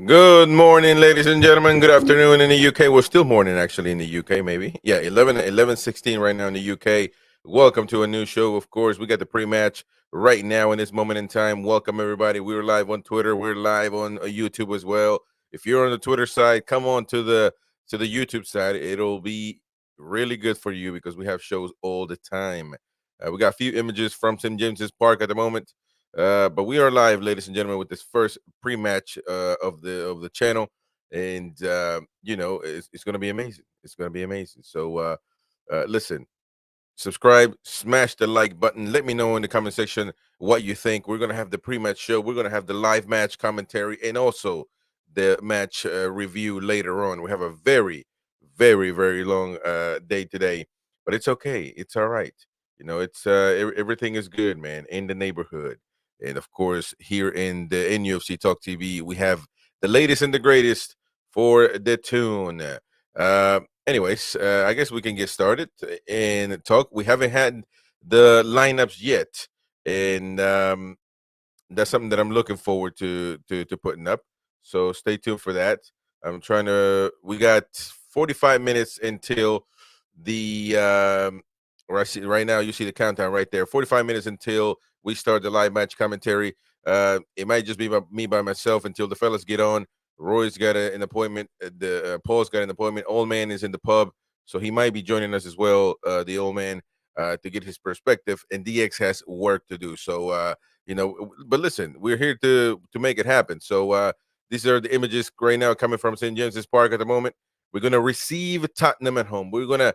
Good morning, ladies and gentlemen. Good afternoon in the UK. Well, still morning actually in the UK, maybe. Yeah, 11:16 right now in the UK. Welcome to a new show. Of course, we got the pre-match right now in this moment in time. Welcome everybody. We're live on Twitter. We're live on YouTube as well. If you're on the Twitter side, come on to the YouTube side. It'll be really good for you because we have shows all the time. We got a few images from St. James's Park at the moment. But we are live, ladies and gentlemen, with this first pre-match of the channel, and it's going to be amazing. It's going to be amazing. So listen, subscribe, smash the like button. Let me know in the comment section what you think. We're going to have the pre-match show. We're going to have the live match commentary and also the match review later on. We have a very, very, very long day today, but it's okay. It's all right. It's everything is good, man, in the neighborhood. And of course, here in the NUFC Talk TV, we have the latest and the greatest for the tune. Anyways, I guess we can get started and talk. We haven't had the lineups yet, and that's something that I'm looking forward to putting up. So stay tuned for that. I'm trying to. We got 45 minutes until the. Or I see right now. You see the countdown right there. 45 minutes until we start the live match commentary. It might just be me by myself until the fellas get on. Roy's got an appointment. The Paul's got an appointment. Old man is in the pub, so he might be joining us as well. The old man to get his perspective, and DX has work to do. So but listen, we're here to make it happen. So these are the images right now coming from St. James's Park at the moment. We're gonna receive Tottenham at home. We're gonna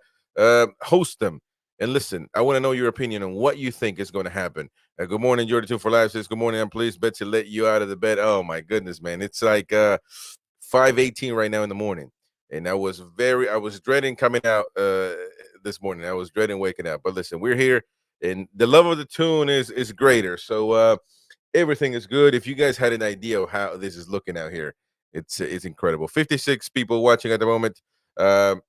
host them. And listen, I want to know your opinion on what you think is going to happen. Good morning, Jordan 2 for Live says, good morning. I'm pleased Betsy let you out of the bed. Oh my goodness, man. It's like 5:18 right now in the morning. And I was dreading coming out this morning. I was dreading waking up. But listen, we're here and the love of the tune is greater. So everything is good. If you guys had an idea of how this is looking out here, it's incredible. 56 people watching at the moment. Um,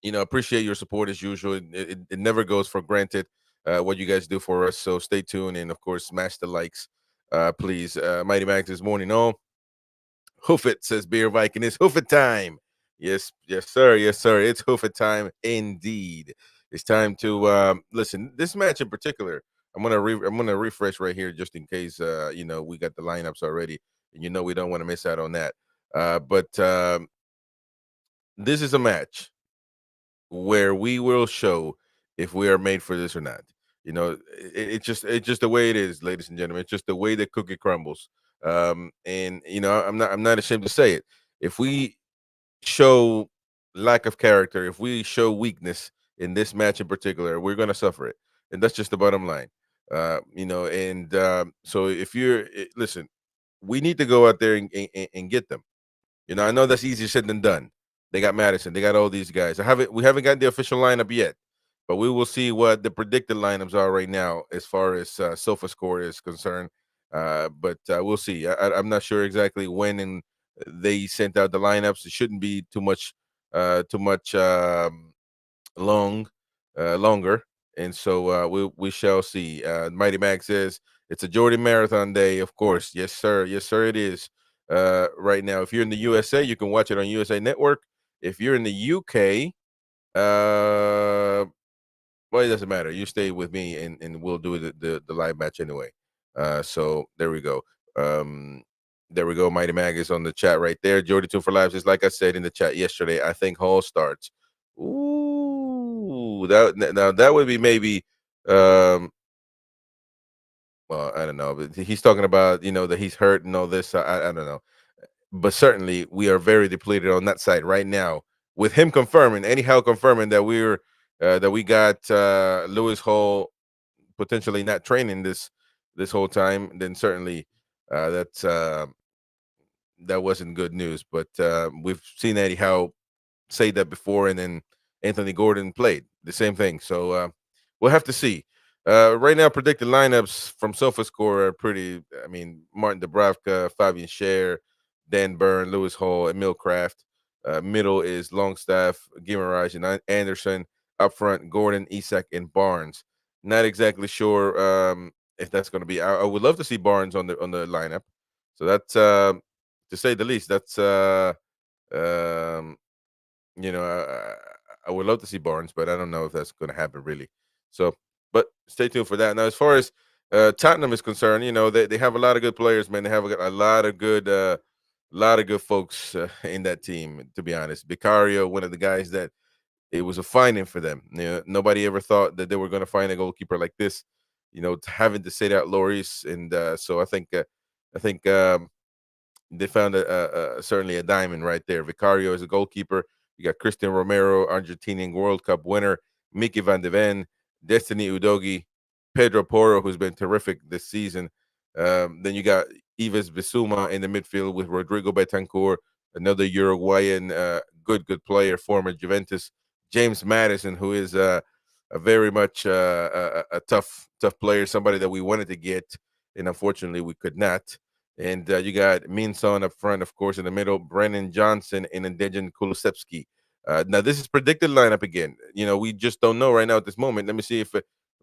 appreciate your support as usual. It never goes for granted what you guys do for us. So stay tuned and of course smash the likes, please. Mighty Max this morning. Oh, hoof it, says Beer Viking. It's hoof it time. Yes, yes, sir. Yes, sir. It's hoof it time indeed. It's time to listen. This match in particular, I'm gonna refresh right here just in case we got the lineups already, and we don't want to miss out on that. But this is a match where we will show if we are made for this or not. It's just the way it is, ladies and gentlemen. It's just the way the cookie crumbles. And I'm not ashamed to say it. If we show lack of character, if we show weakness in this match in particular, we're gonna suffer it, and that's just the bottom line. And so if listen, we need to go out there and get them. I know that's easier said than done. They got Madison. They got all these guys. We haven't got the official lineup yet, but we will see what the predicted lineups are right now as far as Sofa Score is concerned. But we'll see. I'm not sure exactly when and they sent out the lineups. It shouldn't be too much longer, and so we shall see. Mighty Max says it's a Jordan Marathon Day, of course. Yes, sir. Yes, sir. It is. Right now, if you're in the USA, you can watch it on USA Network. If you're in the UK, uh, well, it doesn't matter. You stay with me, and we'll do the live match anyway. So there we go. There we go. Mighty Mag is on the chat right there. Jordy 2 for Lives is like I said in the chat yesterday. I think Hall starts. Ooh, that would be maybe. Um, well, I don't know, but he's talking about that he's hurt and all this. I don't know, but certainly we are very depleted on that side right now. With him confirming, anyhow confirming that we got Lewis Hall potentially not training this whole time, then certainly that wasn't good news. But we've seen Eddie Howe say that before, and then Anthony Gordon played the same thing. So we'll have to see. Right now, predicted lineups from SofaScore are pretty. I mean, Martin Dubravka, Fabian Scher, Dan Byrne, Lewis Hall, Emil Kraft. Middle is Longstaff, Guimaraes, and Anderson. Up front, Gordon, Isak, and Barnes. Not exactly sure if that's going to be. I would love to see Barnes on the lineup. So that's to say the least. That's um, you know, I would love to see Barnes, but I don't know if that's going to happen really. So, but stay tuned for that. Now, as far as Tottenham is concerned, they have a lot of good players, man. They have a lot of good folks in that team. To be honest, Vicario, one of the guys that it was a finding for them. Nobody ever thought that they were going to find a goalkeeper like this. Having to say that Loris, and so I think they found certainly a diamond right there. Vicario is a goalkeeper. You got Christian Romero, Argentinian World Cup winner, Mickey Van de Ven, Destiny Udogi, Pedro Porro, who's been terrific this season. Then you got Ives Bissouma in the midfield with Rodrigo Betancourt, another Uruguayan good player, former Juventus. James Madison, who is a very much a tough player, somebody that we wanted to get, and unfortunately we could not. And you got Minson up front, of course, in the middle, Brennan Johnson and Dejan Kulusevski. Now, this is predicted lineup again. We just don't know right now at this moment. Let me see if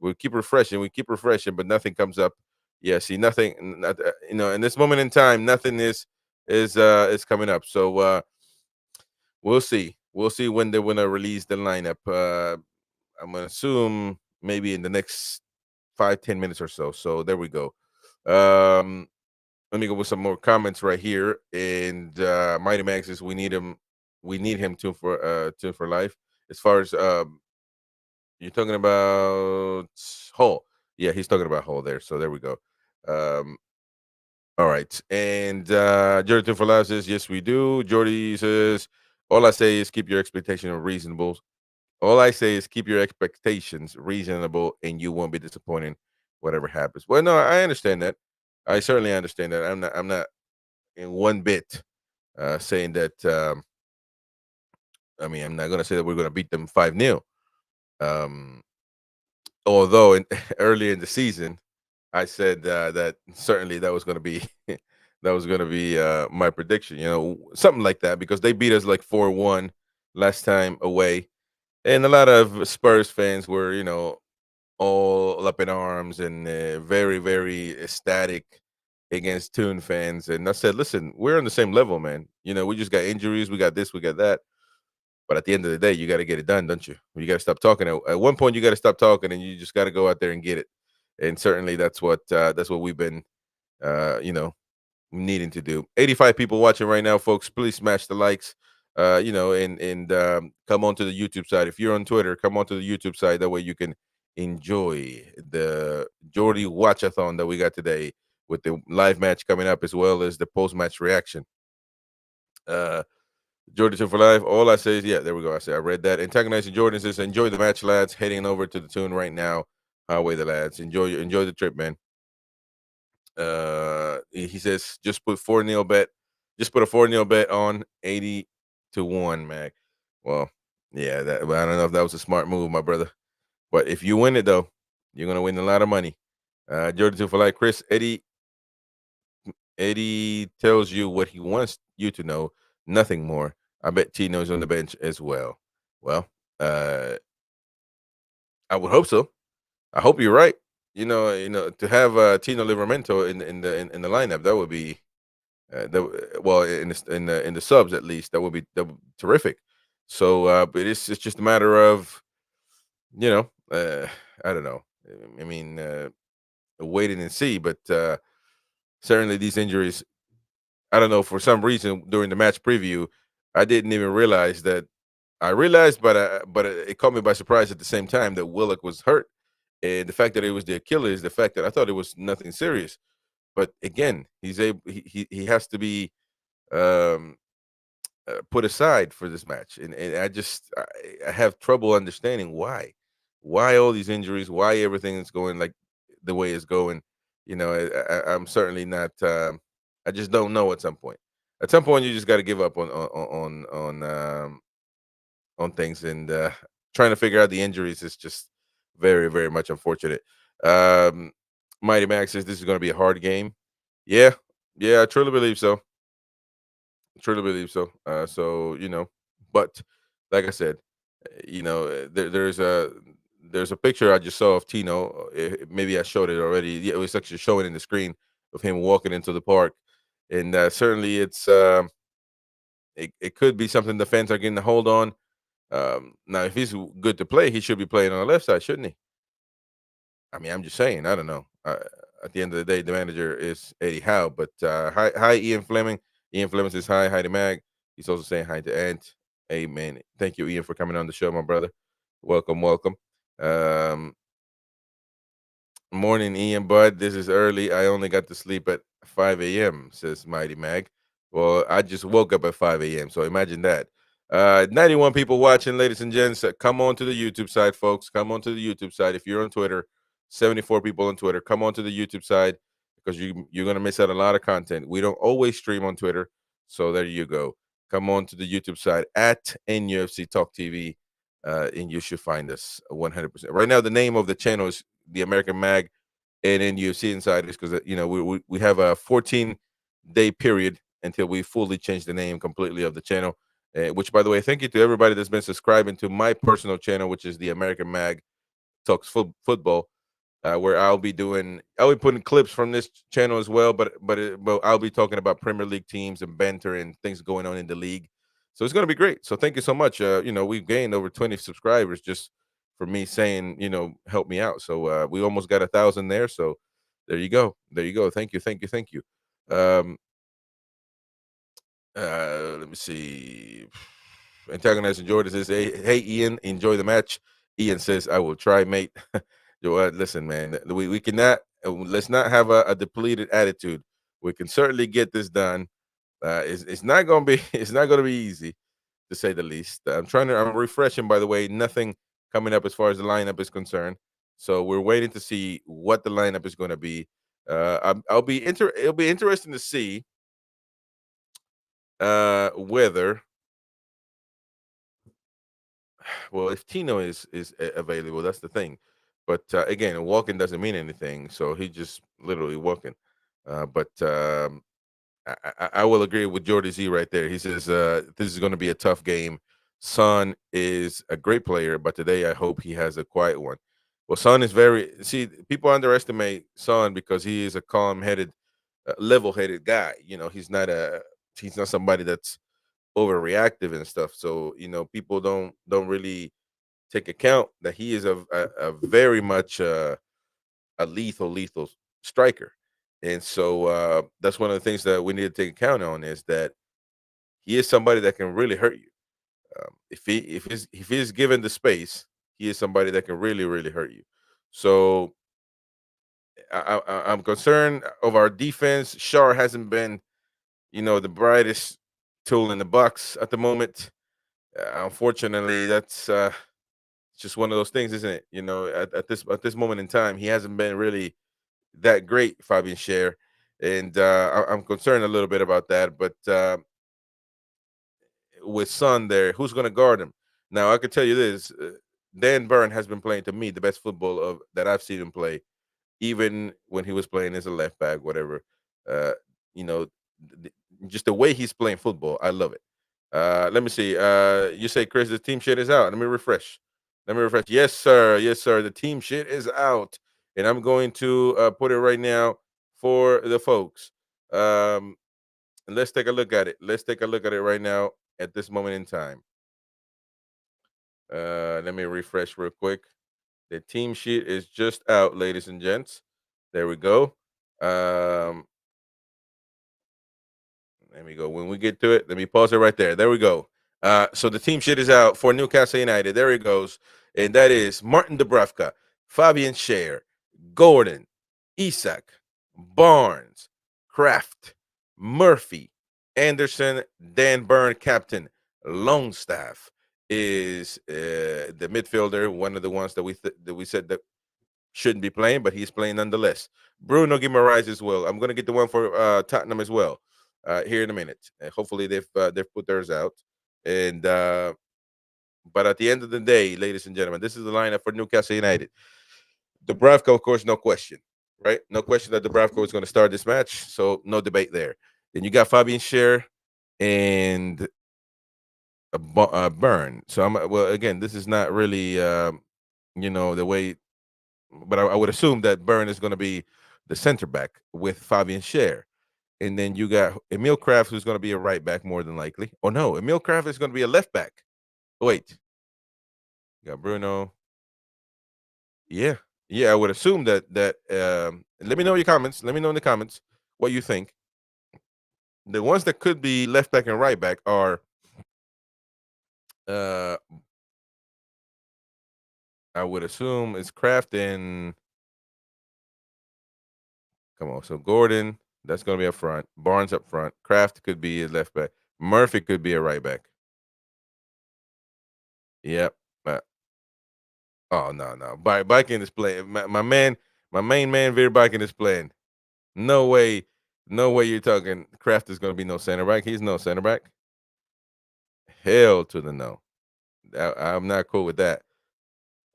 we keep refreshing, but nothing comes up. Yeah, see, nothing. In this moment in time, nothing is coming up. So we'll see. We'll see when they're gonna release the lineup. I'm gonna assume maybe in the next 5-10 minutes or so. So there we go. Let me go with some more comments right here. And Mighty Max says we need him. We need him tune for life. As far as you're talking about Hull, yeah, he's talking about Hull there. So there we go. Um, all right, and Jordy tune for life says yes, we do. Jordy says all I say is keep your expectations reasonable. All I say is keep your expectations reasonable, and you won't be disappointed whatever happens. Well, no, I understand that. I certainly understand that. I'm not in one bit saying that. I mean, I'm not going to say that we're going to beat them 5-0. Um, although earlier in the season, I said that certainly that was going to be that was going to be my prediction. Something like that, because they beat us like 4-1 last time away, and a lot of Spurs fans were all up in arms and very, very ecstatic against Toon fans. And I said, listen, we're on the same level, man. We just got injuries, we got this, we got that. But at the end of the day, you got to get it done, don't you? You got to stop talking. At one point, you got to stop talking, and you just got to go out there and get it. And certainly, that's what we've been, needing to do. 85 people watching right now, folks. Please smash the likes. And come onto the YouTube side. If you're on Twitter, come onto the YouTube side. That way you can enjoy the Jordy Watchathon that we got today, with the live match coming up, as well as the post-match reaction. Jordan for life. All I say is, yeah, there we go. I read that. Antagonizing Jordan says, enjoy the match, lads. Heading over to the tune right now. Highway the lads. Enjoy the trip, man. He says, just put 4-0 bet. Just put a 4-0 bet on 80-1, Mac. Well, yeah, I don't know if that was a smart move, my brother. But if you win it, though, you're gonna win a lot of money. Jordan for life. Chris, Eddie tells you what he wants you to know, nothing more. I bet Tino's on the bench as well. Well, I would hope so. I hope you're right. To have Tino Livramento in the lineup, that would be well, in the subs at least, that would be terrific. So, but it's just a matter of I don't know. I mean, waiting and see. But certainly these injuries, I don't know, for some reason during the match preview, I didn't even realize that. I realized, but it caught me by surprise at the same time that Willock was hurt, and the fact that it was the Achilles, the fact that I thought it was nothing serious. But again, he has to be um, put aside for this match, and I have trouble understanding why all these injuries, why everything is going like the way it's going. I'm certainly not. I just don't know. At some point, you just got to give up on things, and trying to figure out the injuries is just very, very much unfortunate. Um, Mighty Max says this is going to be a hard game. Yeah, yeah, I truly believe so. Truly believe so. But like I said, there's a picture I just saw of Tino. Maybe I showed it already. Yeah, it was actually showing in the screen of him walking into the park, and certainly it could be something the fans are getting a hold on. Now, if he's good to play, he should be playing on the left side, shouldn't he? I mean, I'm just saying. I don't know. At the end of the day, the manager is Eddie Howe. But hi, Ian Fleming. Ian Fleming says hi to Mag. He's also saying hi to Ant. Amen. Thank you, Ian, for coming on the show, my brother. Welcome, welcome. Um, Morning, Ian Bud. This is early. I only got to sleep at 5 a.m., says Mighty Mag. Well, I just woke up at 5 a.m., so imagine that. 91 people watching, ladies and gents. Come on to the YouTube side, folks. Come on to the YouTube side. If you're on Twitter, 74 people on Twitter. Come on to the YouTube side because you're going to miss out a lot of content. We don't always stream on Twitter, so there you go. Come on to the YouTube side at NUFC Talk TV, and you should find us 100%. Right now, the name of the channel is the American Mag and NUFC Insiders because we have a 14-day period until we fully change the name completely of the channel. Which, by the way, thank you to everybody that's been subscribing to my personal channel, which is the American Mag Talks Football, where I'll be putting clips from this channel as well, but I'll be talking about Premier League teams and banter and things going on in the league. So it's going to be great. So thank you so much. We've gained over 20 subscribers just for me saying, help me out. So we almost got 1,000 there. So there you go. There you go. Thank you. Thank you. Thank you. Let me see. Antagonizing Jordan says, hey, Ian, enjoy the match. Ian says, I will try, mate. Listen, man, we cannot, let's not have a depleted attitude. We can certainly get this done. It's not going to be, it's not going to be easy, to say the least. I'm refreshing, by the way, nothing coming up as far as the lineup is concerned. So we're waiting to see what the lineup is going to be. It'll be interesting to see whether, well, if Tino is available, that's the thing. But again, walking doesn't mean anything, so he just literally walking. But I will agree with Jordy Z right there. He says this is going to be a tough game. Son is a great player, but today I hope he has a quiet one. Well, Son is people underestimate Son because he is a calm-headed, level-headed guy. He's not somebody that's overreactive and stuff. So people don't really take account that he is a very much a lethal striker. And so that's one of the things that we need to take account on is that he is somebody that can really hurt you. If he's given the space, he is somebody that can really hurt you. So I'm concerned of our defense. Shar hasn't been, the brightest tool in the box at the moment. Unfortunately, that's just one of those things, isn't it? At this moment in time, he hasn't been really that great, Fabian Scher, and I'm concerned a little bit about that. But with Son there, who's going to guard him? Now, I can tell you this: Dan Burn has been playing, to me, the best football that I've seen him play, even when he was playing as a left back, whatever. Uh, you know, just the way he's playing football, I love it. Let me see. You say, Chris, the team shit is out. Let me refresh. Yes, sir. Yes, sir. The team shit is out, and I'm going to put it right now for the folks. Let's take a look at it. Let's take a look at it right now at this moment in time. Let me refresh real quick. The team sheet is just out, ladies and gents. There we go. Let me go. When we get to it, let me pause it right there. There we go. So the team sheet is out for Newcastle United. There he goes. And that is Martin Dubravka, Fabian Scher, Gordon, Isak, Barnes, Kraft, Murphy, Anderson, Dan Burn, captain. Longstaff is the midfielder, one of the ones that we said that shouldn't be playing, but he's playing nonetheless. Bruno Guimaraes as well. I'm going to get the one for Tottenham as well here in a minute. Hopefully they've put theirs out. And but at the end of the day, ladies and gentlemen, this is the lineup for Newcastle United. Dubravka, of course, no question, right? No question that Dubravka is going to start this match, so no debate there. Then you got Fabian Scher and Burn. So well, again, this is not really the way, but I would assume that Burn is going to be the center back with Fabian Scher. And then you got Emil Kraft, who's going to be a right back more than likely. Oh no, Emil Kraft is going to be a left back. Wait, you got Bruno. Yeah, yeah. I would assume that. Let me know your comments. Let me know in the comments what you think. The ones that could be left back and right back are, uh, I would assume it's Kraft and, come on. So Gordon, that's going to be up front. Barnes up front. Kraft could be a left back. Murphy could be a right back. Yep. Oh no, no. Biking is playing. My man, my main man, Veer Biking is playing. No way, no way. You're talking Kraft is going to be no center back. He's no center back. Hell to the no. I'm not cool with that.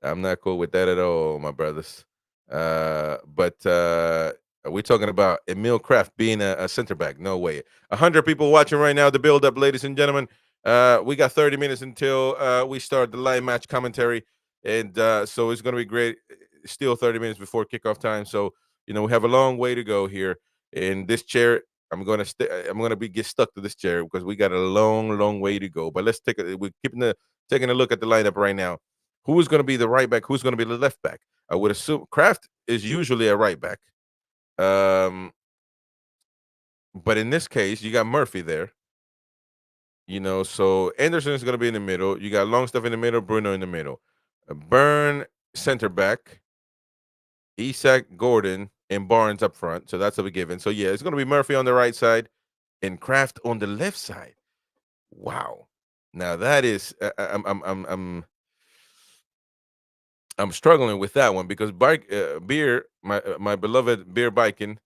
I'm not cool with that at all, my brothers. But are we talking about Emil Kraft being a center back? No way. 100 people watching right now. The build up, ladies and gentlemen. We got 30 minutes until we start the live match commentary, and so it's going to be great. Still 30 minutes before kickoff time, so we have a long way to go here. In this chair, I'm gonna be get stuck to this chair because we got a long, long way to go. But let's take a we're taking a look at the lineup right now. Who is going to be the right back? Who's going to be the left back? I would assume Kraft is usually a right back. Um, but in this case, you got Murphy there. So Anderson is going to be in the middle. You got Longstaff in the middle, Bruno in the middle. Burn center back, Isak, Gordon, and Barnes up front. So that's a given. So yeah, it's going to be Murphy on the right side and Kraft on the left side. Wow. Now that is, I'm struggling with that one because Beer, my beloved Beer Biking,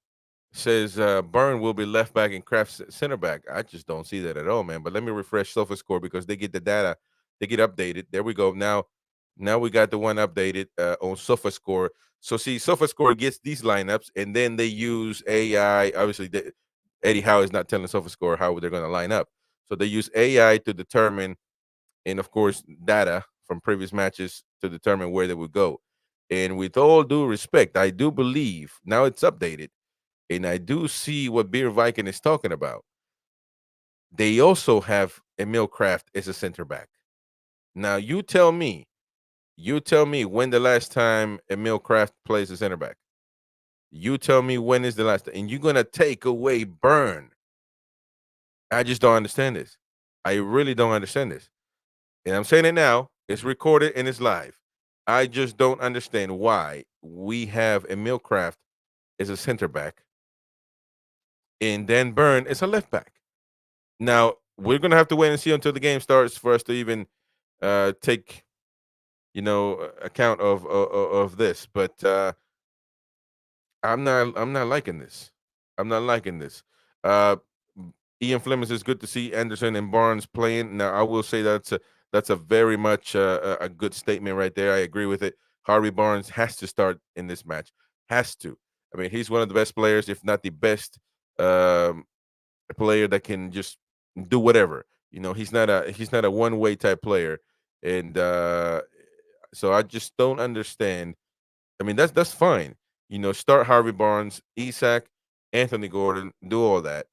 says Byrne will be left back and Kraft center back. I just don't see that at all, man. But let me refresh SofaScore because they get the data, they get updated. There we go. Now we got the one updated on SofaScore. So see, SofaScore gets these lineups, and then they use AI. Obviously, Eddie Howe is not telling SofaScore how they're going to line up. So they use AI to determine, and of course, data from previous matches to determine where they would go. And with all due respect, I do believe now it's updated and I do see what Beer Viking is talking about. They also have Emil Kraft as a center back. Now you tell me when the last time Emil Kraft plays a center back. You tell me when is the last time, and you're gonna take away Burn. I just don't understand this. I really don't understand this. And I'm saying it now. It's recorded and it's live. I just don't understand why we have Emil Kraft as a center back and Dan Burn is a left back. Now we're gonna have to wait and see until the game starts for us to even take account of this. But I'm not liking this. I'm not liking this. Uh, Ian Fleming is good to see Anderson and Barnes playing. Now I will say that's a very much a good statement right there. I agree with it. Harvey Barnes has to start in this match. Has to. I mean, he's one of the best players, if not the best. Um, a player that can just do whatever. He's not a one way type player, and so I just don't understand. I mean, that's fine. Start Harvey Barnes, Isak, Anthony Gordon, do all that.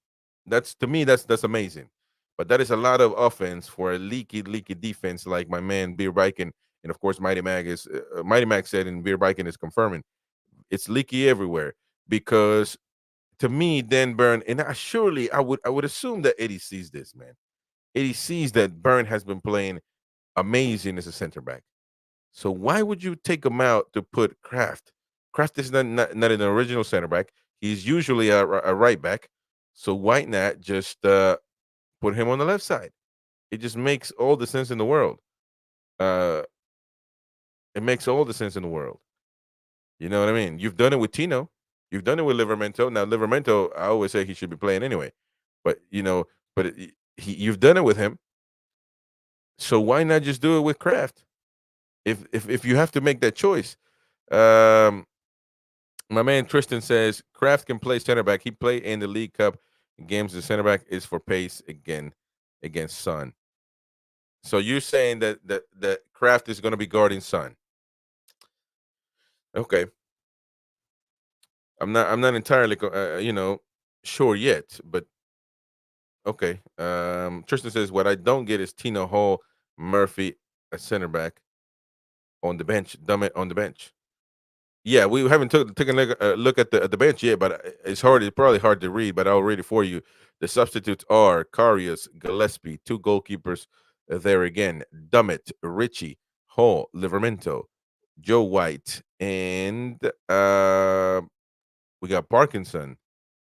That's to me that's amazing. But that is a lot of offense for a leaky defense like my man Beer Biken and of course Mighty Mag said and Beer Biken is confirming it's leaky everywhere because to me, Dan Burn, and I would assume that Eddie sees this, man. Eddie sees that Burn has been playing amazing as a center back. So why would you take him out to put Kraft? Kraft is not an original center back. He's usually a right back. So why not just put him on the left side? It just makes all the sense in the world. Uh, it makes all the sense in the world. You know what I mean? You've done it with Tino. You've done it with Livermento. Now Livermento, I always say he should be playing anyway. But you've done it with him. So why not just do it with Kraft? If you have to make that choice. Um, my man Tristan says Kraft can play center back. He played in the League Cup games. The center back is for pace again against Sun. So you're saying that Kraft is going to be guarding Sun. Okay. I'm not entirely, sure yet, but okay. Tristan says what I don't get is Tina Hall, Murphy, a center back on the bench. Dumb it on the bench. Yeah, we haven't taken a look at the bench yet, but it's hard. It's probably hard to read, but I'll read it for you. The substitutes are Karius, Gillespie, two goalkeepers there again. Dummett, Ritchie, Hall, Livermento, Joe White, and we got Parkinson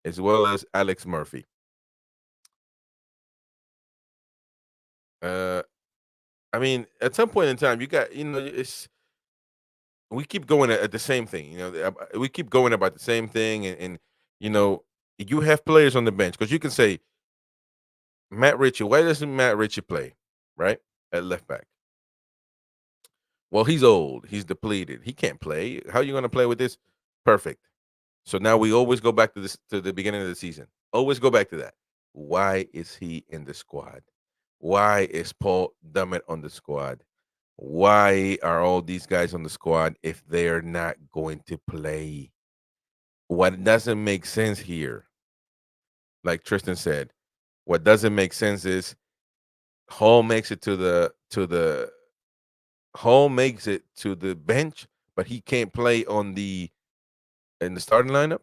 as well as Alex Murphy. Uh, I mean, at some point in time, you got it's we keep going at the same thing. We keep going about the same thing, and you know, you have players on the bench because you can say Matt Ritchie. Why doesn't Matt Ritchie play right at left back? Well, he's old. He's depleted. He can't play. How are you going to play with this? Perfect. So now we always go back to this to the beginning of the season. Always go back to that. Why is he in the squad? Why is Paul Dummett on the squad? Why are all these guys on the squad if they're not going to play? What doesn't make sense here, like Tristan said, what doesn't make sense is Hall makes it to the bench, but he can't play in the starting lineup.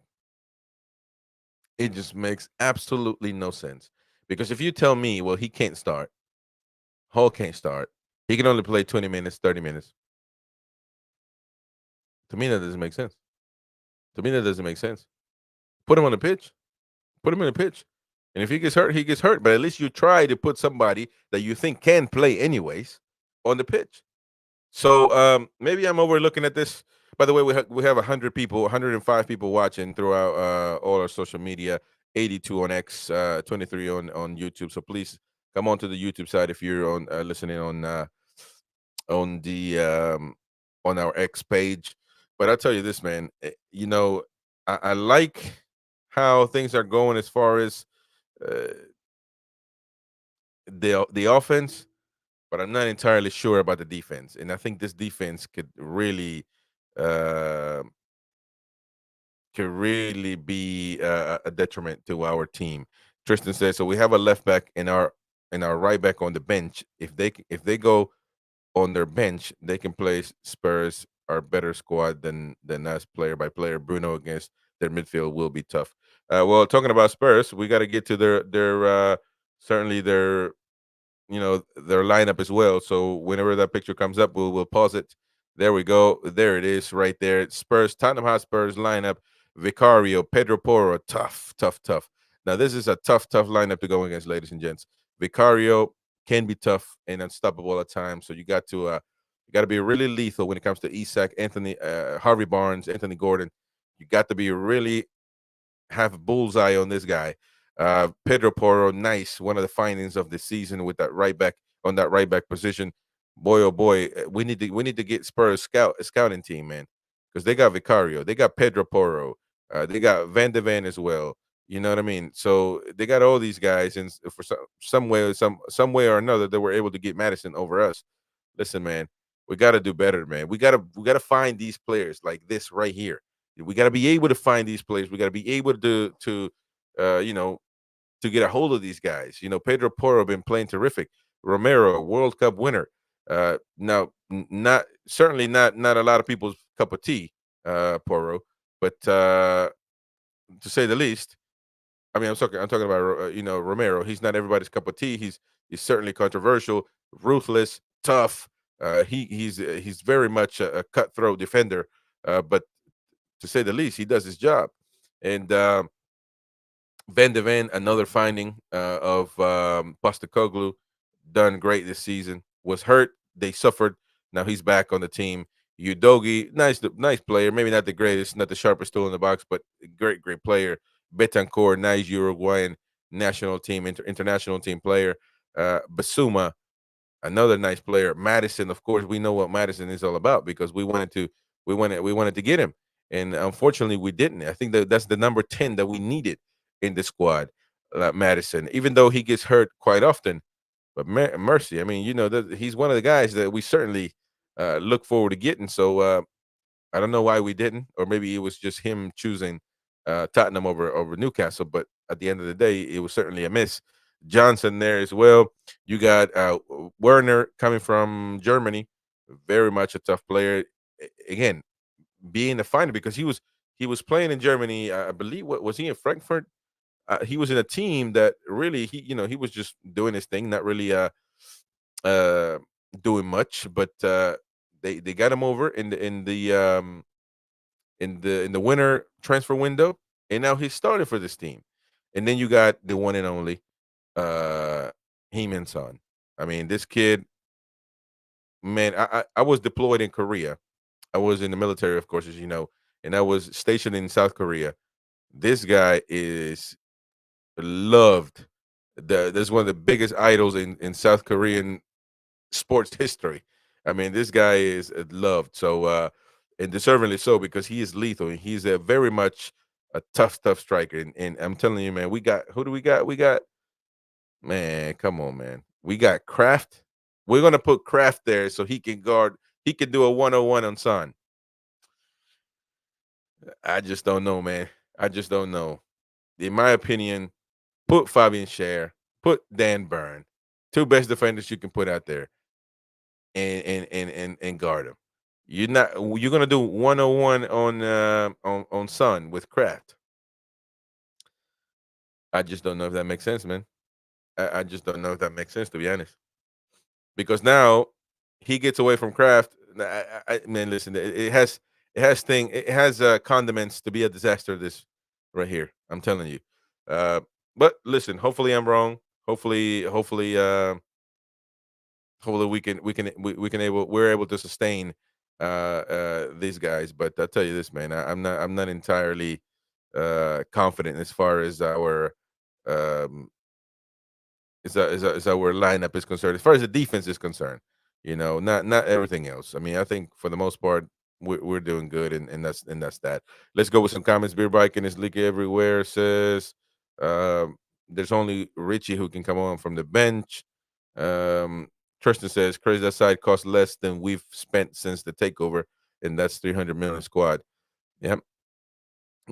It just makes absolutely no sense. Because if you tell me, well, he can't start, Hall can't start, he can only play 20 minutes, 30 minutes. To me, that doesn't make sense. To me, that doesn't make sense. Put him on the pitch. Put him in the pitch. And if he gets hurt, he gets hurt. But at least you try to put somebody that you think can play anyways on the pitch. So maybe I'm overlooking at this. By the way, we have 100 people, 105 people watching throughout all our social media. 82 on X, 23 on YouTube. So please come on to the YouTube side if you're on listening on the on our X page. But I'll tell you this, man. I like how things are going as far as uh, the offense, but I'm not entirely sure about the defense. And I think this defense uh, could really be a detriment to our team. Tristan says so. We have a left back and our right back on the bench. If they go on their bench, they can play Spurs are better squad than us player by player. Bruno against their midfield will be tough. Well, talking about Spurs, we got to get to their certainly their lineup as well. So whenever that picture comes up, we'll pause it. There we go. There it is, right there. Spurs, Tottenham Hotspur's lineup: Vicario, Pedro Porro. Tough, tough, tough. Now this is a tough lineup to go against, ladies and gents. Vicario can be tough and unstoppable at times. So you got to be really lethal when it comes to Isak, Anthony, Harvey Barnes, Anthony Gordon. You got to be really have a bullseye on this guy. Pedro Porro, nice. One of the findings of the season with that right back on that right back position. Boy, oh boy, we need to get Spurs scouting team, man, because they got Vicario, they got Pedro Porro, they got Van de Ven as well. You know what I mean? So they got all these guys, and for some way or another, they were able to get Madison over us. Listen, man, we got to do better, man. We got to find these players like this right here. We got to be able to find these players. We got to be able to uh, you know to get a hold of these guys. Pedro Porro been playing terrific. Romero, World Cup winner. Now, not certainly not a lot of people's cup of tea, Porro, but to say the least. I mean, I'm talking about Romero. He's not everybody's cup of tea. He's certainly controversial, ruthless, tough. He's very much a cutthroat defender, but to say the least, he does his job. And Van de Ven, another finding of Postecoglou, done great this season. Was hurt, they suffered. Now he's back on the team. Udogi, nice player. Maybe not the greatest, not the sharpest tool in the box, but great player. Betancourt, nice Uruguayan national team, international team player. Basuma, another nice player. Madison, of course, we know what Madison is all about because we wanted to get him, and unfortunately, we didn't. I think that's the number 10 that we needed in the squad, Madison. Even though he gets hurt quite often, but mercy, I mean, he's one of the guys that we certainly look forward to getting. So I don't know why we didn't, or maybe it was just him choosing Tottenham over Newcastle. But at the end of the day, it was certainly a miss. Johnson there as well. You got Werner coming from Germany, very much a tough player. Again, being a finder because he was playing in Germany. I believe what was he in Frankfurt? He was in a team that really he was just doing his thing, not really uh doing much, but they got him over in the winter transfer window, and now he's starting for this team. And then you got the one and only uh Heeman Son. I mean, this kid, man, I was deployed in Korea. I was in the military, of course, as you know, and I was stationed in South Korea. This guy is loved. There's one of the biggest idols in South Korean sports history. I mean, this guy is loved, so and deservingly so because he is lethal. And he's a very much a tough striker. And I'm telling you, man, we got who do we got? We got, man, come on, man. We got Kraft. We're gonna put Kraft there so he can guard. He can do a 101 on Son. I just don't know, man. I just don't know. In my opinion, put Fabian Scher, put Dan Burn, two best defenders you can put out there, and guard him. You're gonna do 101 on Son with Kraft. I just don't know if that makes sense, man. I just don't know if that makes sense, to be honest. Because now he gets away from Kraft. Man, listen, it has condiments to be a disaster. This right here, I'm telling you. Uh, but listen, hopefully I'm wrong. Hopefully we're able to sustain these guys. But I'll tell you this, man, I'm not entirely confident as far as um our lineup is concerned. As far as the defense is concerned, not everything else. I mean, I think for the most part we're doing good, and that's that. Let's go with some comments. Beer Bike and is leaky everywhere says there's only Richie who can come on from the bench. um Tristan says crazy that side costs less than we've spent since the takeover, and that's 300 million squad. Yep,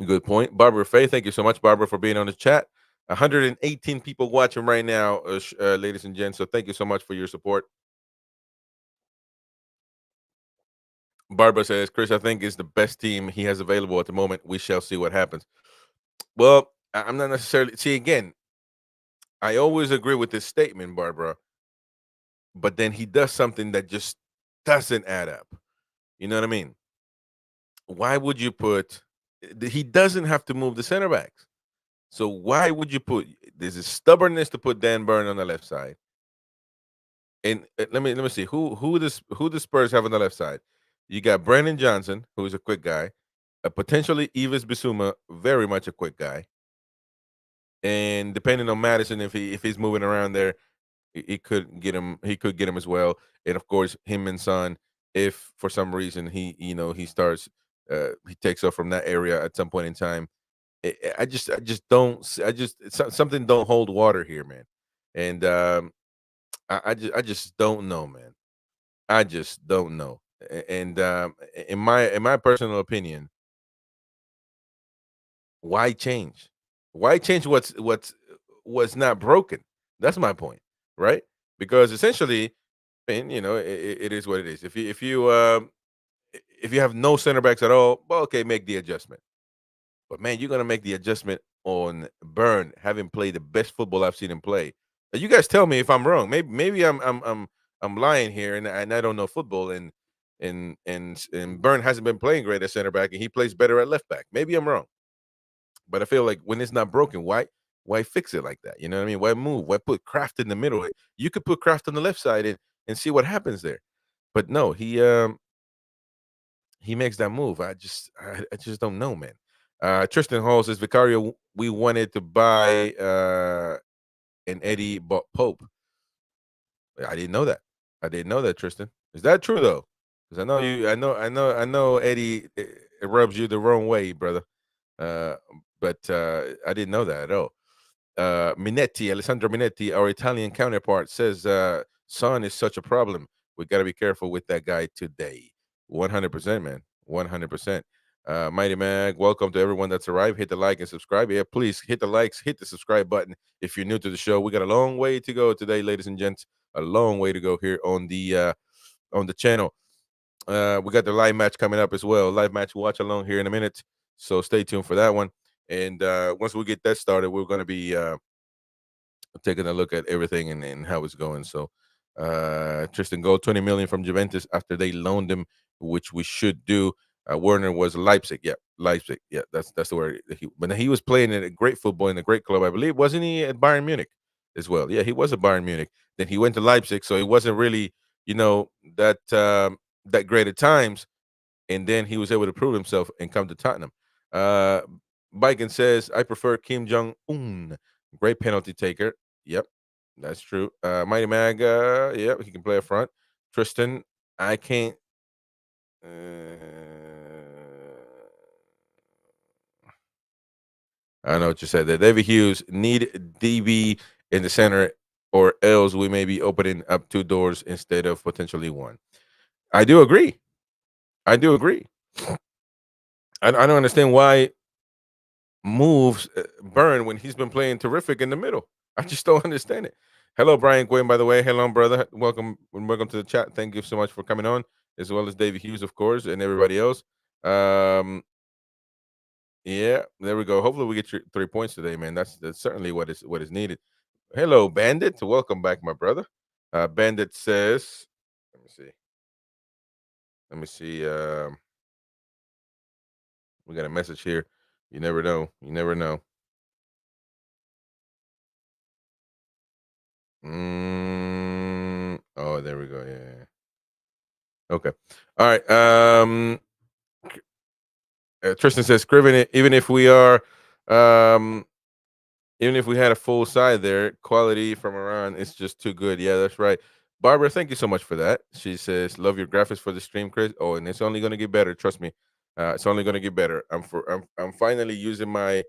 good point. Barbara Faye, thank you so much, Barbara, for being on the chat. 118 people watching right now, ladies and gents. So thank you so much for your support. Barbara says, Chris, I think is the best team he has available at the moment. We shall see what happens. Well, I'm not necessarily. See, again, I always agree with this statement, Barbara, but then he does something that just doesn't add up. You know what I mean? Why would you put, he doesn't have to move the center backs. So why would you put, there's a stubbornness to put Dan Burn on the left side. And let me see who the Spurs have on the left side. You got Brandon Johnson, who's a quick guy, potentially Ives Bissouma, very much a quick guy. And depending on Madison, if he's moving around there, he could get him. He could get him as well. And of course, him and Son, if for some reason he starts, he takes off from that area at some point in time. I just don't. Something don't hold water here, man. And I just don't know, man. I just don't know. And in my personal opinion, why change? Why change what's not broken? That's my point, right? Because essentially, and it is what it is. If you have no center backs at all, well, okay, make the adjustment. But man, you're gonna make the adjustment on Burn, having played the best football I've seen him play. Now, you guys tell me if I'm wrong. Maybe I'm lying here, and I don't know football, and Burn hasn't been playing great at center back, and he plays better at left back. Maybe I'm wrong, but I feel like when it's not broken, why fix it like that? You know what I mean? Why move? Why put Kraft in the middle? You could put Kraft on the left side and see what happens there. But no, he makes that move. I just don't know, man. Tristan Hall says Vicario, we wanted to buy an Eddie Pope. I didn't know that. I didn't know that, Tristan. Is that true though? Because I know you. I know Eddie. It rubs you the wrong way, brother. Uh, but I didn't know that at all. Minetti, Alessandro Minetti, our Italian counterpart, says Son is such a problem. We got to be careful with that guy today. 100%, man. 100%. Mighty Mag, welcome to everyone that's arrived. Hit the like and subscribe. Yeah, please hit the likes, hit the subscribe button if you're new to the show. We got a long way to go today, ladies and gents. A long way to go here on the channel. We got the live match coming up as well. Live match watch along here in a minute. So stay tuned for that one. And once we get that started, we're going to be taking a look at everything and how it's going. So Tristan Gold, 20 million from Juventus after they loaned him, which we should do. Werner was Leipzig. Yeah, Leipzig. Yeah, that's the word. But he was playing in a great football in a great club, I believe. Wasn't he at Bayern Munich as well? Yeah, he was at Bayern Munich. Then he went to Leipzig, so it wasn't really, that that great at times. And then he was able to prove himself and come to Tottenham. Uh, Biken says, I prefer Kim Jong Un. Great penalty taker. Yep, that's true. Mighty Mag, yep, he can play up front. Tristan, I can't. I know what you said there. David Hughes, need DB in the center, or else we may be opening up two doors instead of potentially one. I do agree. I do agree. I don't understand why moves Burn when he's been playing terrific in the middle. I just don't understand it. Hello, Brian Quinn, by the way. Hello, brother. Welcome to the chat. Thank you so much for coming on, as well as David Hughes, of course, and everybody else. Yeah, there we go. Hopefully, we get your 3 points today, man. That's certainly what is needed. Hello, Bandit. Welcome back, my brother. Bandit says, let me see. Let me see. We got a message here. You never know. You never know. Oh, there we go. Yeah, yeah, yeah. Okay. All right. Tristan says, Scriven, um, even if we had a full side there, quality from Iran is just too good. Yeah, that's right. Barbara, thank you so much for that. She says, love your graphics for the stream, Chris. Oh, and it's only going to get better. Trust me. It's only going to get better. I'm finally using my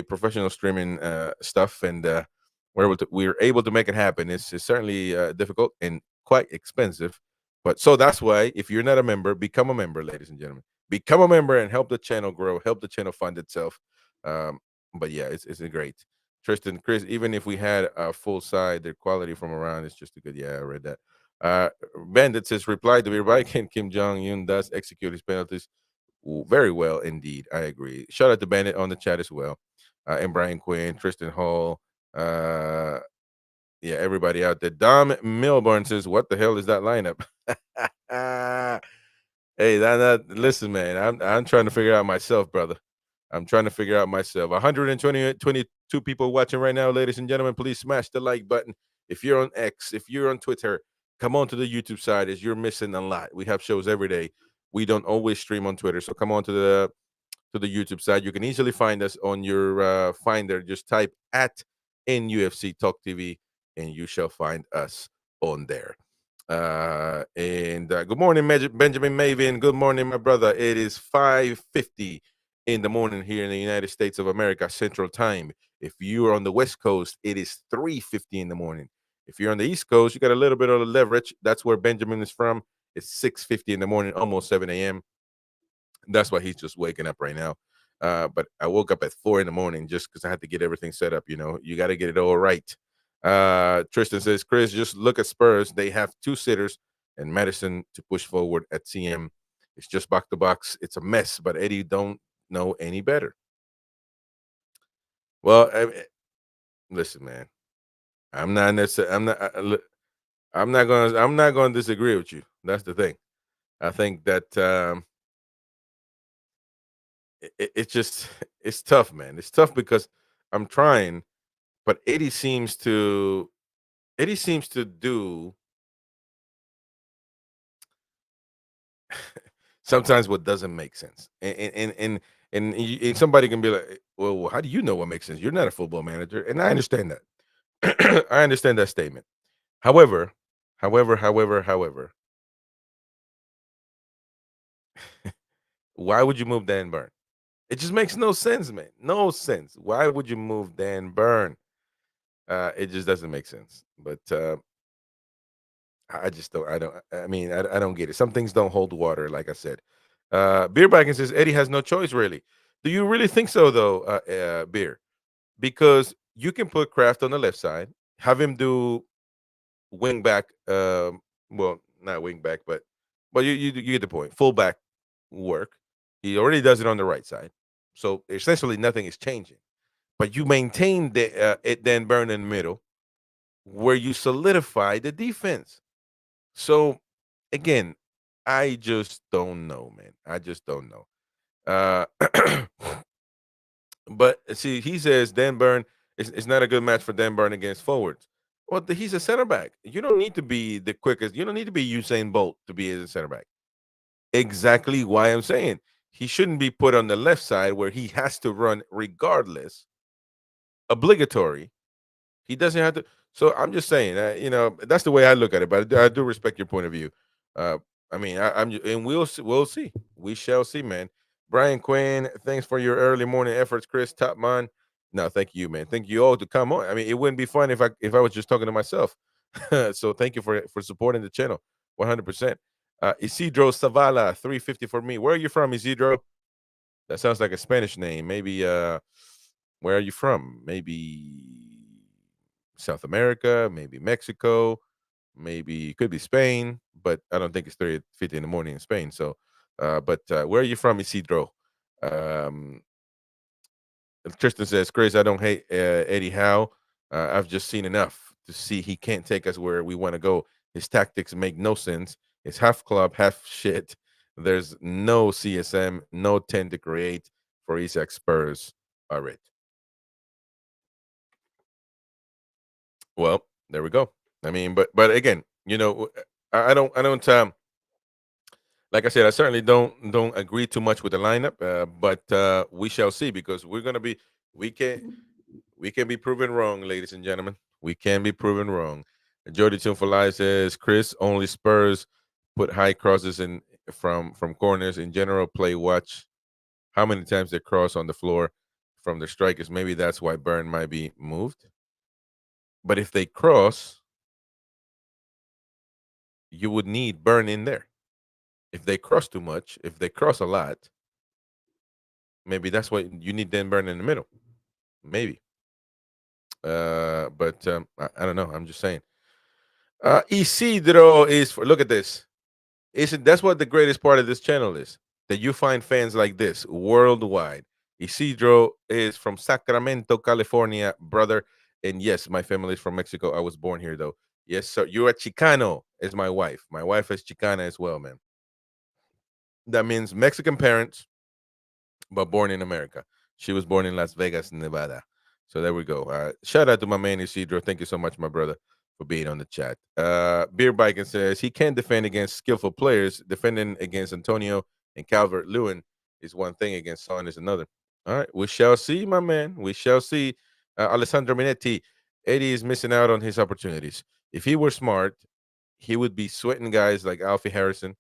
professional streaming stuff, and we're able to make it happen. It's certainly difficult and quite expensive, but so that's why if you're not a member, become a member, ladies and gentlemen. Become a member and help the channel grow, help the channel fund itself. But yeah, it's a great. Tristan, Chris, even if we had a full side, the quality from around is just a good. Yeah, I read that. Bandit says, reply to everybody. Kim Jong Un does execute his penalties very well indeed. I agree. Shout out to Bandit on the chat as well. And Brian Quinn, Tristan Hall, yeah, everybody out there. Dom Milburn says, what the hell is that lineup? Hey, listen, man. I'm trying to figure out myself, brother. I'm trying to figure out myself. 122 people watching right now, ladies and gentlemen. Please smash the like button. If you're on X, if you're on Twitter, come on to the YouTube side, as you're missing a lot. We have shows every day. We don't always stream on Twitter, so come on to the YouTube side. You can easily find us on your finder. Just type at NUFC Talk TV, and you shall find us on there. And good morning, Benjamin Maven. Good morning, my brother. It is 5:50 in the morning here in the United States of America, Central Time. If you are on the West Coast, it is 3:50 in the morning. If you're on the East Coast, you got a little bit of the leverage. That's where Benjamin is from. It's 6:50 in the morning, almost 7 a.m. That's why he's just waking up right now. But I woke up at 4 in the morning just because I had to get everything set up. You got to get it all right. Tristan says, Chris, just look at Spurs. They have two sitters and Madison to push forward at CM. It's just box to box. It's a mess, but Eddie don't know any better. Well, listen, man. I'm not necessarily. I'm not going to disagree with you. That's the thing. I think that it's just it's tough, man. It's tough because I'm trying, but Eddie seems to do sometimes what doesn't make sense, and somebody can be like, well, how do you know what makes sense? You're not a football manager, and I understand that. I understand that statement. However, however, why would you move Dan Burn? It just makes no sense, man. No sense. Why would you move Dan Burn? It just doesn't make sense. But I just don't. I don't. I mean, I don't get it. Some things don't hold water, like I said. Beer Biking says Eddie has no choice, really. Do you really think so, though, Beer? Because you can put Kraft on the left side, have him do wing back. Well, not wing back, but you get the point. Full back work. He already does it on the right side, so essentially nothing is changing. But you maintain it then burn in the middle, where you solidify the defense. So again, I just don't know, man. I just don't know. Uh, but see, he says Dan Burn is not a good match for Dan Burn against forwards. Well, he's a center back. You don't need to be the quickest. You don't need to be Usain Bolt to be a center back. Exactly why I'm saying he shouldn't be put on the left side where he has to run regardless. Obligatory. He doesn't have to. So I'm just saying, that's the way I look at it. But I do respect your point of view. Uh, I mean, and we'll see. We shall see, man. Brian Quinn, thanks for your early morning efforts, Chris Topman. No, thank you, man. Thank you all to come on. I mean, it wouldn't be fun if I was just talking to myself. So thank you for supporting the channel, 100%. Isidro Savala, 350 for me. Where are you from, Isidro? That sounds like a Spanish name. Maybe where are you from? Maybe South America, maybe Mexico, maybe it could be Spain, but I don't think it's 3:50 in the morning in Spain. So, but where are you from, Isidro? Um, Tristan says, Chris, I don't hate Eddie Howe. I've just seen enough to see he can't take us where we want to go. His tactics make no sense. It's half club, half shit. There's no CSM, no 10 to create for Isaac Spurs. All right. Well, there we go. I mean, but again, I don't like I said, I certainly don't agree too much with the lineup, but we shall see because we're gonna be we can we can be proven wrong, ladies and gentlemen. We can be proven wrong. Jody Tunfalai says Chris only Spurs put high crosses in from corners in general. Play watch how many times they cross on the floor from the strikers. Maybe that's why Burn might be moved. But if they cross, you would need Burn in there. If they cross too much, if they cross a lot, maybe that's why you need Dan Burn in the middle. Maybe. But I don't know. I'm just saying. Isidro is for look at this. Isn't that's what the greatest part of this channel is? That you find fans like this worldwide. Isidro is from Sacramento, California, brother. And yes, my family is from Mexico. I was born here though. Yes, sir. You're a Chicano, is my wife. My wife is Chicana as well, man. That means Mexican parents, but born in America. She was born in Las Vegas, Nevada. So there we go. Shout out to my man Isidro. Thank you so much, my brother, for being on the chat. Beer Biking says he can defend against skillful players. Defending against Antonio and Calvert Lewin is one thing, against Son is another. All right, we shall see, my man. We shall see. Alessandro Minetti, Eddie is missing out on his opportunities. If he were smart, he would be sweating guys like Alfie Harrison,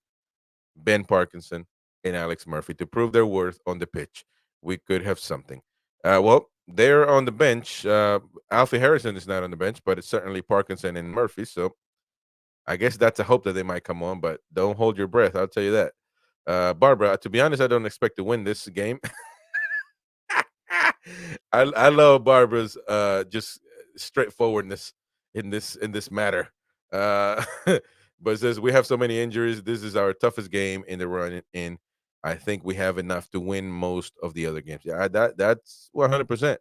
Ben Parkinson, and Alex Murphy to prove their worth on the pitch. We could have something. Well, they're on the bench. Alfie Harrison is not on the bench, but it's certainly Parkinson and Murphy. So I guess that's a hope that they might come on, but don't hold your breath. I'll tell you that. Barbara, to be honest, I don't expect to win this game. I love Barbara's just straightforwardness in this matter. Uh, but it says we have so many injuries. This is our toughest game in the run in. I think we have enough to win most of the other games. Yeah, that's 100%.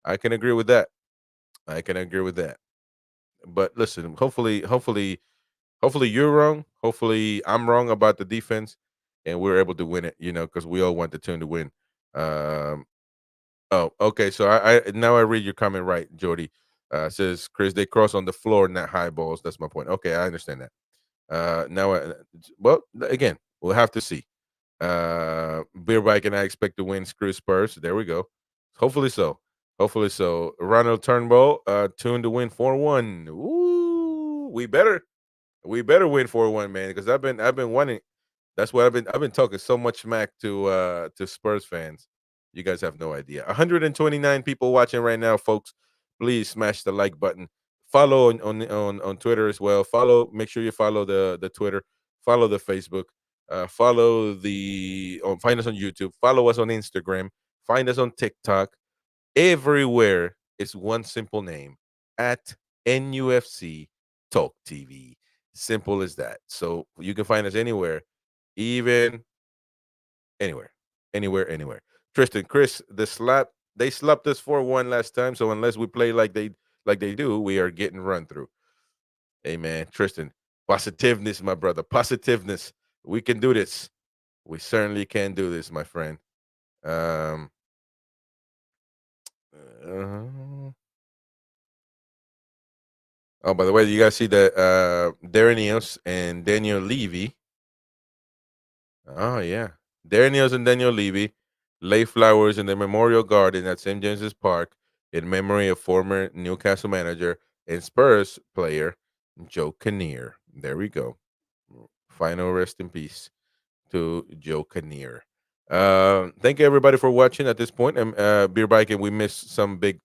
I can agree with that. I can agree with that. But listen, hopefully you're wrong. Hopefully I'm wrong about the defense, and we're able to win it. Because we all want the team to win. Um, Oh, okay. So I now I read your comment right, Jody. Says Chris, they cross on the floor, not high balls. That's my point. Okay, I understand that. Now, well, again, we'll have to see. Beer Bike and I expect to win. Screw Spurs. There we go. Hopefully so. Hopefully so. Ronald Turnbull, tuned to win 4-1. Ooh, we better win 4-1, man, because I've been wanting. That's what I've been talking so much smack to Spurs fans. You guys have no idea. 129 people watching right now, folks. Please smash the like button. Follow on Twitter as well. Make sure you follow the Twitter. Follow the Facebook. Follow find us on YouTube. Follow us on Instagram. Find us on TikTok. Everywhere is one simple name at NUFC Talk TV. Simple as that. So you can find us anywhere, even anywhere, anywhere. Tristan, Chris, they slapped us 4-1 last time. So unless we play like they do, we are getting run through. Hey man, Tristan, positiveness, my brother, positiveness. We can do this. We certainly can do this, my friend. Um, uh, oh, by the way, you guys see that Darren and Daniel Levy. Oh yeah, Darren and Daniel Levy lay flowers in the Memorial Garden at St. James's Park in memory of former Newcastle manager and Spurs player Joe Kinnear. There we go. Final rest in peace to Joe Kinnear. Thank you everybody for watching at this point. And Beer Bike, and we missed some big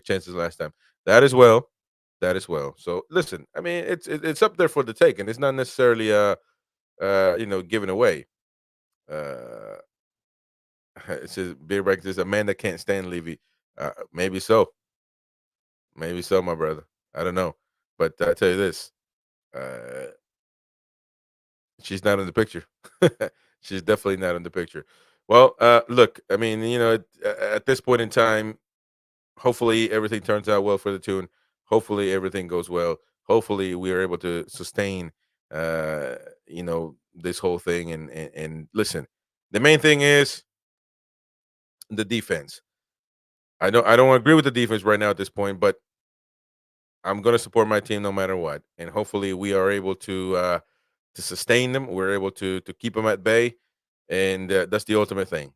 chances last time. That as well. That as well. So listen, I mean, it's up there for the take, and it's not necessarily given away. Uh, it says Beer Bike says a man that can't stand Levy. Maybe so. Maybe so, my brother. I don't know, but I tell you this. Uh, she's not in the picture. She's definitely not in the picture. Well, look, I mean, at this point in time, hopefully everything turns out well for the tune. Hopefully everything goes well. Hopefully we are able to sustain, this whole thing. And listen, the main thing is the defense. I don't agree with the defense right now at this point, but I'm going to support my team no matter what. And hopefully we are able to sustain them. We're able to keep them at bay, and that's the ultimate thing.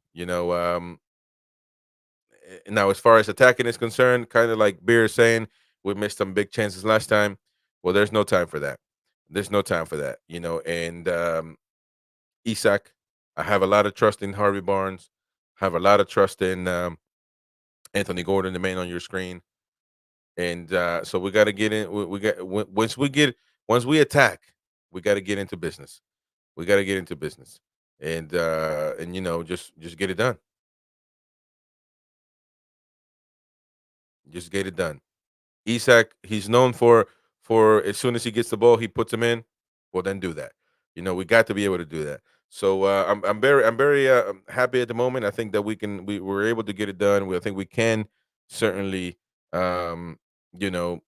Now, as far as attacking is concerned, kind of like Beer is saying, we missed some big chances last time. Well, there's no time for that. There's no time for that. And Isak, I have a lot of trust in Harvey Barnes. Have a lot of trust in Anthony Gordon, the man on your screen. And so we got to get in. We got once we attack, we got to get into business. We got to get into business, and just get it done. Just get it done. Isak, he's known for as soon as he gets the ball, he puts him in. Well, then do that. We got to be able to do that. So I'm very happy at the moment. I think that we're able to get it done. I think we can certainly um, you know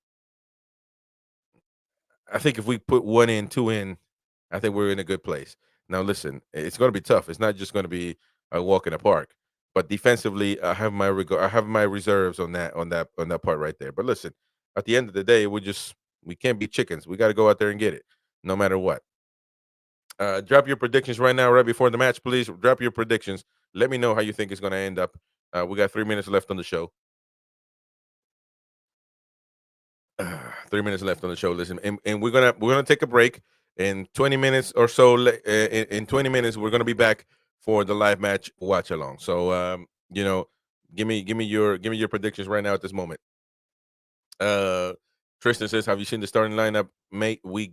I think if we put one in, two in, I think we're in a good place. Now, listen, it's going to be tough. It's not just going to be a walk in the park. But defensively, I have my reserves on that part right there. But listen, at the end of the day, we can't be chickens. We got to go out there and get it, no matter what. Drop your predictions right now, right before the match, please. Drop your predictions. Let me know how you think it's going to end up. We got 3 minutes left on the show. 3 minutes left on the show. Listen, and we're gonna take a break in 20 minutes or so. In 20 minutes, we're gonna be back for the live match watch along. So, give me your predictions right now at this moment. Uh, Tristan says, "Have you seen the starting lineup, mate? We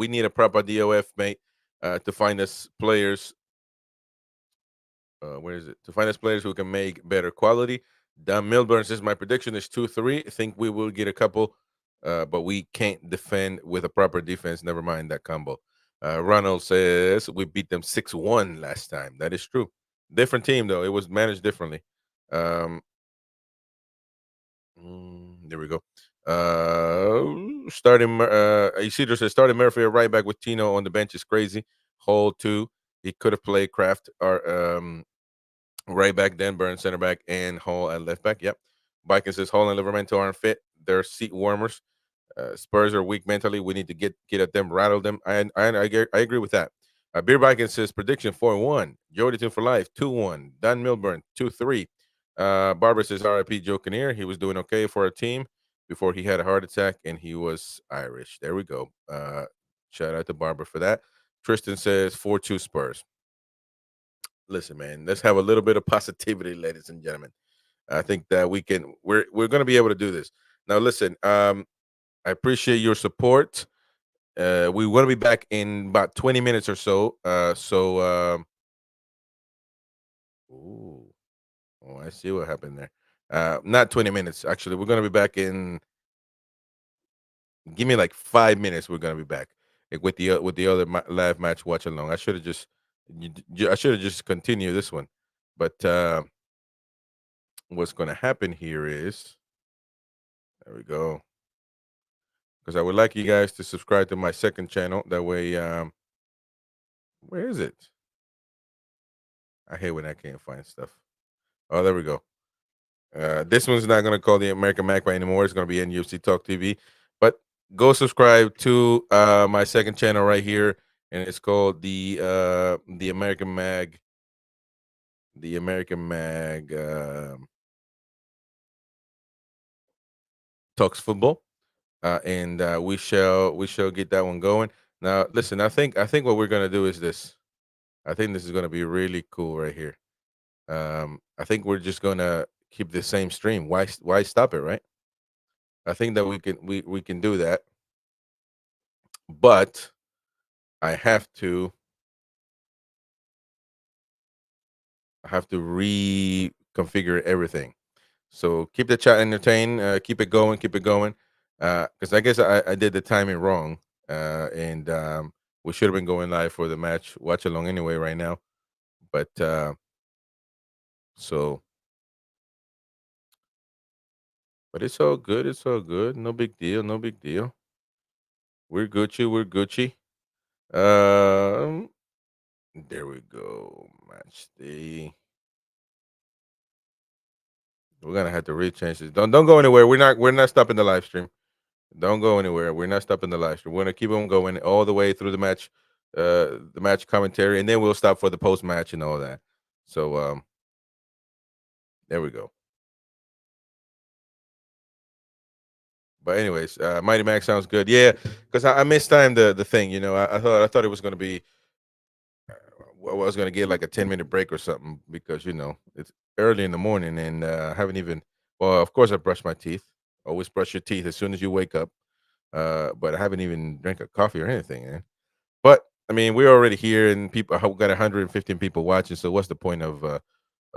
need a proper DOF, mate, to find us players where is it? To find us players who can make better quality." Don Milburn says, "My prediction is 2-3. I think we will get a couple, but we can't defend with a proper defense. Never mind that combo." Ronald says, "We beat them 6-1 last time." That is true. Different team, though. It was managed differently. Um, there we go. Isidro says, starting Murphy at right back with Tino on the bench is crazy. Hole 2. He could have played Kraft or right back, then Burns center back, and Hall at left back. Yep. Vikings says Hall and Livermento aren't fit. They're seat warmers. Spurs are weak mentally. We need to get at them, rattle them. I agree with that. Beer Vikings says prediction 4-1. Jody Tune for life 2-1. Don Milburn 2-3. Barbara says RIP Joe Kinnear. He was doing okay for a team before he had a heart attack, and he was Irish. There we go. Shout out to Barbara for that. Tristan says 4-2 Spurs. Listen, man, let's have a little bit of positivity, ladies and gentlemen. I think that we're going to be able to do this. Now, listen, I appreciate your support. We want to be back in about 20 minutes or so. Ooh, oh, I see what happened there. Not 20 minutes. Actually, we're gonna be back in. Give me like 5 minutes. We're gonna be back with the other live match watch along. I should have just. I should have just continued this one, but what's gonna happen here is there we go. Because I would like you guys to subscribe to my second channel. That way, where is it? I hate when I can't find stuff. Oh, there we go. This one's not gonna call the American Magpie anymore. It's gonna be NUFC Talk TV. But go subscribe to my second channel right here, and it's called the American Mag. The American Mag Talks Football, and we shall get that one going. Now, listen, I think what we're gonna do is this. I think this is gonna be really cool right here. I think we're just gonna keep the same stream. Why stop it, right? I think that we can do that, but I have to reconfigure everything. So keep the chat entertained. Keep it going. Keep it going. Because I guess I did the timing wrong, and we should have been going live for the match watch along anyway right now. But so, but it's all good. It's all good. No big deal. No big deal. We're Gucci. We're Gucci. Um, there we go. Match day. We're gonna have to rechange this. Don't go anywhere. We're not stopping the live stream. Don't go anywhere. We're not stopping the live stream. We're gonna keep on going all the way through the match commentary, and then we'll stop for the post match and all that. So there we go. But anyways, Mighty Max sounds good. Yeah, because I mistimed the thing. I thought it was gonna be. I was gonna get like a 10-minute break or something because it's early in the morning and I haven't even. Well, of course I brush my teeth. Always brush your teeth as soon as you wake up. But I haven't even drank a coffee or anything, man. But I mean, we're already here, and people got 115 people watching. So what's the point of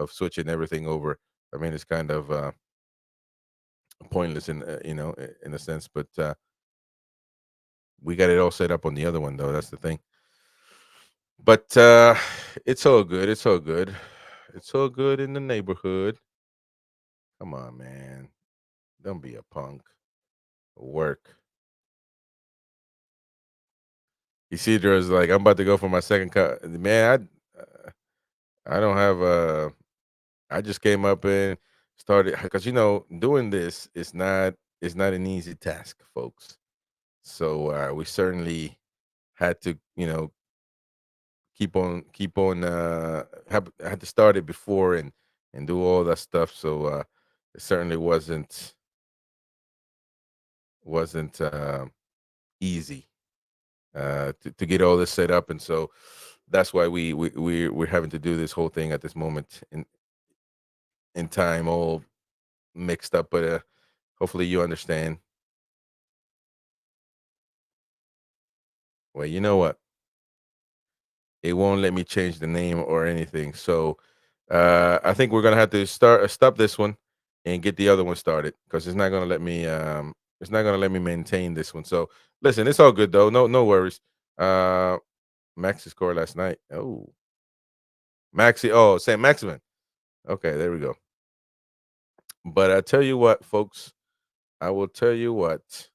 switching everything over? I mean, it's kind of pointless in a sense. But we got it all set up on the other one, though. That's the thing. But it's all good. It's all good. It's all good in the neighborhood. Come on, man. Don't be a punk. Work. Isidro's like, I'm about to go for my second cut. Man, I don't have a. I just came up and started because doing this is not an easy task, folks. So we certainly had to keep on had to start it before and do all that stuff. So it certainly wasn't easy to get all this set up, and so that's why we're having to do this whole thing at this moment in time, all mixed up. But hopefully you understand. Well, you know what? It won't let me change the name or anything. So I think we're gonna have to stop this one and get the other one started because it's not gonna let me maintain this one. So listen, it's all good though. No worries. Maxi scored last night. Oh, Maxi. Oh, Saint Maximin. Okay, there we go. But I tell you what, folks. I will tell you what.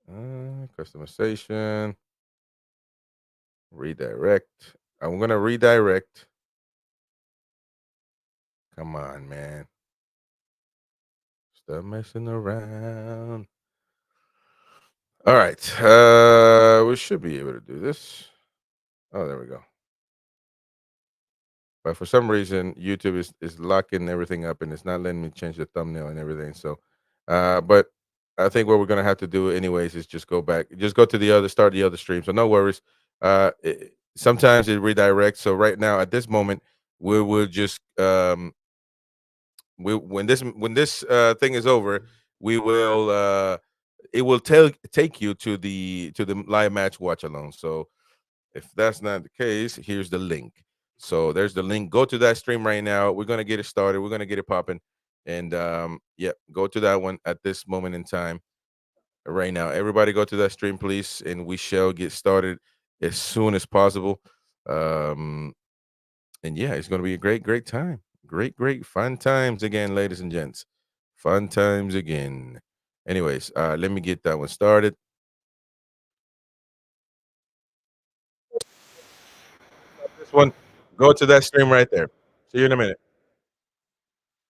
Customization. Redirect. I'm gonna redirect. Come on, man. Stop messing around. All right. We should be able to do this. Oh, there we go. But for some reason, YouTube is locking everything up and it's not letting me change the thumbnail and everything. So, but I think what we're gonna have to do anyways is just go back, just go to start the other stream. So no worries. Sometimes it redirects. So right now at this moment, we will just when this thing is over, we will it will take you to the live match watch alone. So if that's not the case, here's the link. So there's the link. Go to that stream right now. We're gonna get it started. We're gonna get it popping, and yeah, go to that one at this moment in time right now. Everybody, go to that stream, please, and we shall get started as soon as possible. Um, and yeah, it's gonna be a great time. Great fun times again, ladies and gents. Fun times again. Anyways, let me get that one started. This one, go to that stream right there. See you in a minute.